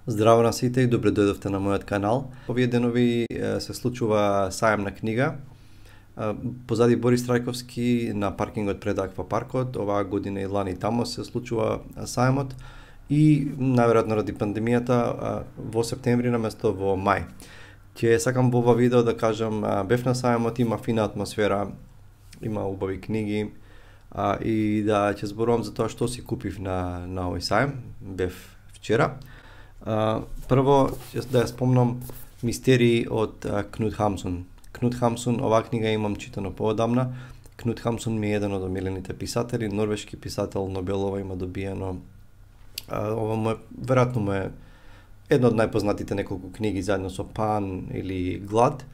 Здраво на сите и добре дојдовте на мојот канал. Овие денови се случува сајам на книга. Позади Борис Трајковски на паркингот пред Аквапаркот, оваа година и лани тамо се случува сајамот и најверојатно ради пандемијата во септември наместо во мај. Ќе сакам во ова видео да кажам, бев на сајамот, има фина атмосфера, има убави книги и да ќе зборувам за тоа што си купив на овој сајам. Бев вчера. Прво, да ја спомнам Мистерии од Кнут Хамсун. Кнут Хамсун, оваа книга имам читано поодамна. Кнут Хамсун ми е еден од омилените писатели, норвешки писател, Нобелова има добиено. Ова веројатно му е една од најпознатите неколку книги заедно со Пан или Глад,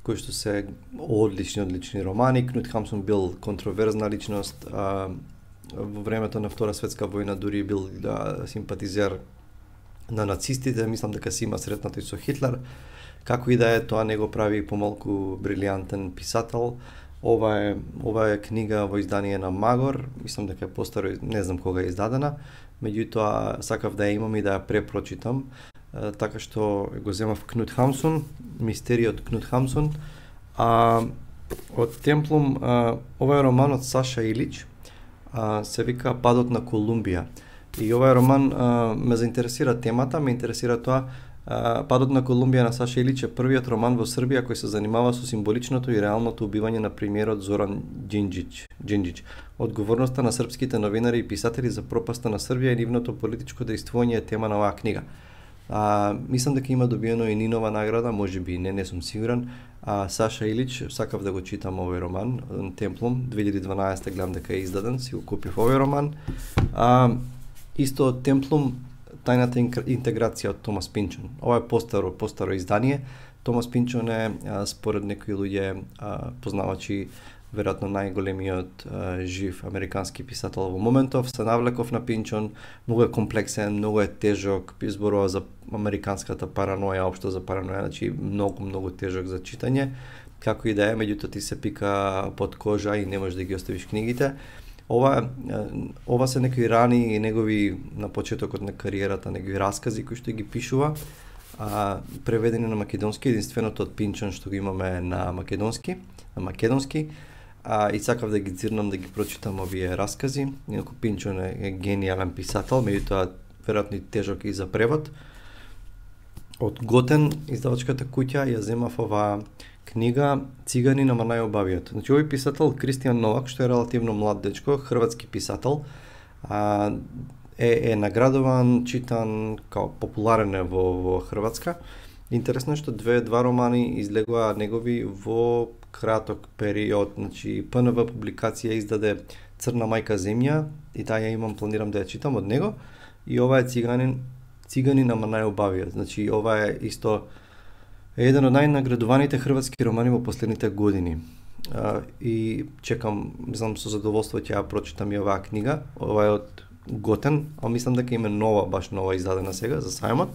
кои што се одлични романи. Кнут Хамсун бил контроверзна личност, во времето на Втора светска војна дури бил симпатизер на нацистите, мислам дека си има сретнато и со Хитлер. Како и да е, тоа не го прави помалку брилијантен писател. Ова е книга во издание на Магор, мислам дека е постаро, не знам кога е издадена, меѓутоа сакав да ја имам и да ја препрочитам, така што го земав Кнут Хамсун, Мистерии од Кнут Хамсун. Од Темплум, ова е роман од Саша Илич, се вика Падот на Колумбија. И овој роман ме заинтересира темата, ме интересира тоа. Падот на Колумбија на Саша Илич е првиот роман во Србија кој се занимава со символичното и реалното убивање на премиерот Зоран Џинџич. Одговорноста на српските новинари и писатели за пропаста на Србија и нивното политичко дејствување е тема на оваа книга. Мислам дека има добиено и Нинова награда, можеби не сум сигурен. Саша Илич, сакав да го читам овој роман, Темплум, 2012 гледам дека е издаден, си го купив овој роман. Исто од Темплум, Тајната интеграција од Томас Пинчон. Ова е постаро издание. Томас Пинчон е, според некои луѓе, познавачи, веројатно најголемиот жив американски писател во моментов. Се навлеков на Пинчон, многу е комплексен, многу е тежок, зборува за американската параноја, општо за параноја, значи многу тежок за читање. Како и да е, меѓутоа ти се пика под кожа и не можеш да ги оставиш книгите. Ова се некои рани негови на почетокот на кариерата, негови раскази кои што ги пишува, преведени на македонски, единственото од Пинчон што го имаме на македонски, и сакав да ги цирнам да ги прочитам овие раскази. Инаку Пинчон е гениален писател, меѓутоа веројатно и тежок и за превод. Од Готен, издавачката куќа, ја земав оваа книга Циганин ама најубавиот. Значи овој писател Кристијан Новак, што е релативно млад дечко, хрватски писател, е наградуван, читан, као популарен е во Хрватска. Интересно е што два романи излегува негови во краток период. Значи ПНВ публикација издаде Црна мајка земја и таа ја имам, планирам да ја читам од него. И ова е Циганин ама најубавиот. Значи ова е исто еден од најнаградуваните хрватски романи во последните години. И чекам, мислам со задоволство ќе ја прочитам и оваа книга. Ова е од Готен, а мислам дека има баш нова издадена сега за сајмот.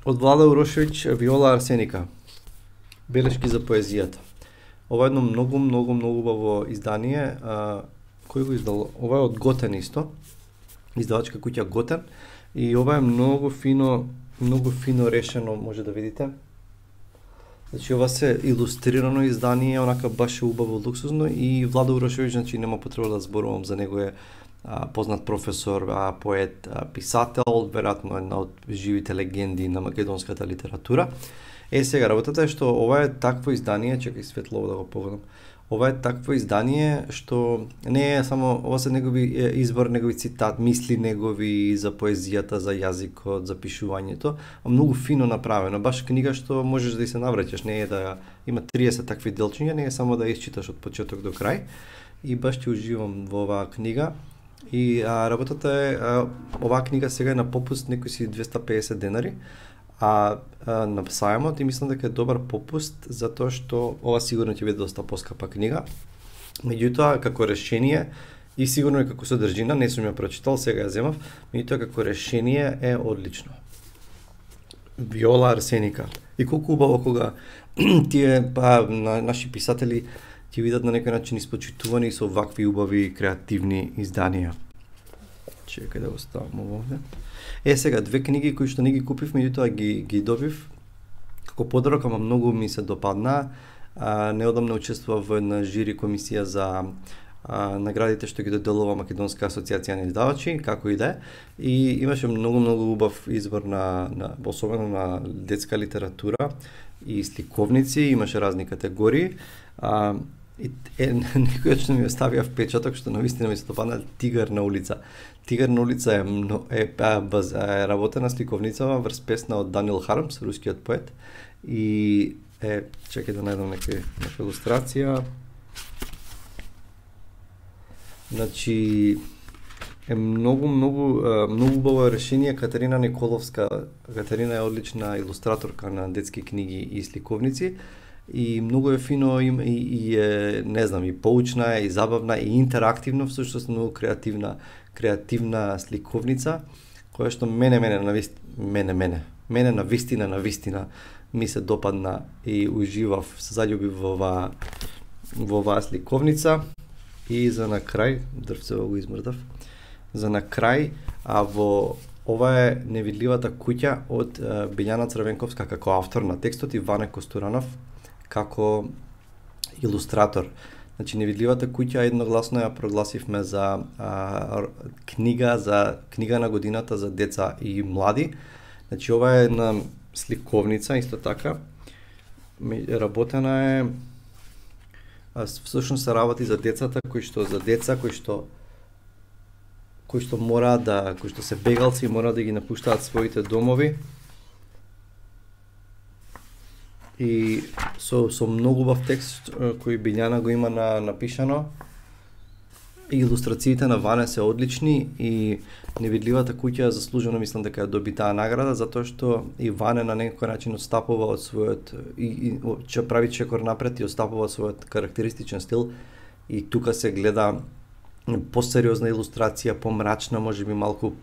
Од Влада Урошевич, Виола Арсеника. Белешки за поезијата. Ова е едно многу убаво издание. Кој го издал? Ова е од Готен исто. Издавачка куќа Готен. И ова е многу фино решено, може да видите. Значи ова се илустрирано издание, онака баш убаво луксузно, и Владо Урошевич, значи нема потреба да зборувам за него, е познат професор, поет, писател, веројатно една од живите легенди на македонската литература. Сега работата е што ова е такво издание, чекај светлово да го погодам. Ова е такво издание што не е само, ова се негови избор, негови цитат, мисли негови за поезијата, за јазикот, за пишувањето, а многу фино направено, баш книга што можеш да и се навраќаш, не е да има 30 такви делчиња, не е само да исчиташ од почеток до крај. И баш ќе уживам во оваа книга. И работата е, оваа книга сега е на попуст, некои си 250 денари, на сајмот, и мислам дека е добар попуст, затоа што ова сигурно ќе биде доста поскапа книга. Меѓутоа, како решение, и сигурно и како содржина, не сум ја прочитал, сега ја земав, меѓутоа како решение е одлично. Виола Арсеника. И колку убаво кога тие наши писатели ќе видат на некој начин испочитувани со вакви убави креативни изданија. Чекај да го ставам овде. Сега, две книги кои што не ги купив, меѓутоа ги добив како подарок, ама многу ми се допадна. Неодамна учествував во една жири комисија за наградите што ги доделува Македонска асоциација на издавачи, како и да е. И имаше многу убав избор особено на детска литература и сликовници, имаше разни категории. Некој што ми оставија впечаток што навистина ми се допадна Тигар на улица. Тигар на улица е работена сликовница врз песна од Даниел Хармс, рускиот поет. И чекај да најдам некоја илустрација. Значи е многу убаво решение. Катерина Николовска, Катерина е одлична илустраторка на детски книги и сликовници и многу е фино и е, не знам, и поучна е, и забавна, и интерактивно, всушност многу креативна сликовница, која што мене на вистина ми се допадна и уживав, се заљубив во оваа сликовница. И за на крај, дрвцево го измрдав, за на крај, ова е Невидливата куќа од Билјана Црвенковска како автор на текстот и Ване Костуранов како илустратор. Значи, Невидливата куќа едногласно ја прогласивме за книга на годината за деца и млади. Значи, ова е една сликовница, исто така, работена е, всушност се работи за децата кои што се бегалци и мора да ги напуштаат своите домови. И со многу убав текст кој Билјана го има напишано. Илустрациите на Ване се одлични и Невидливата куќа заслужено мислам дека ја доби таа награда, затоа што и Ване на некој начин отстапува од својот и прави чекор напред и отстапува од својот карактеристичен стил, и тука се гледа посериозна илустрација, помрачна, можеби малку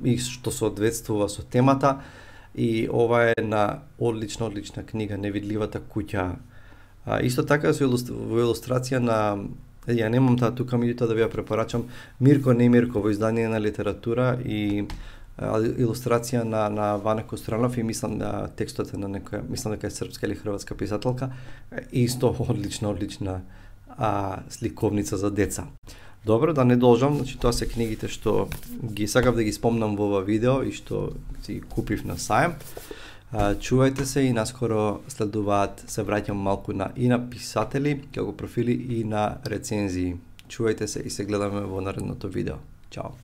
и што соодветствува со темата. И ова е една одлична книга, Невидливата куќа. Исто така во илустрација на, ја немам таа тука, меѓутоа да ви ја препорачам, Мирко Немирко во издание на литература и илустрација на Ване Костуранов, и мислам текстот е на некоја, мислам дека е српска или хрватска писателка, исто одлична сликовница за деца. Добро, да не должам, значи тоа се книгите што ги сакав да ги спомнам во ова видео и што си купив на сајм. Чувајте се и наскоро следуваат, се враќам малку и на писатели како профили и на рецензии. Чувајте се и се гледаме во наредното видео. Чао!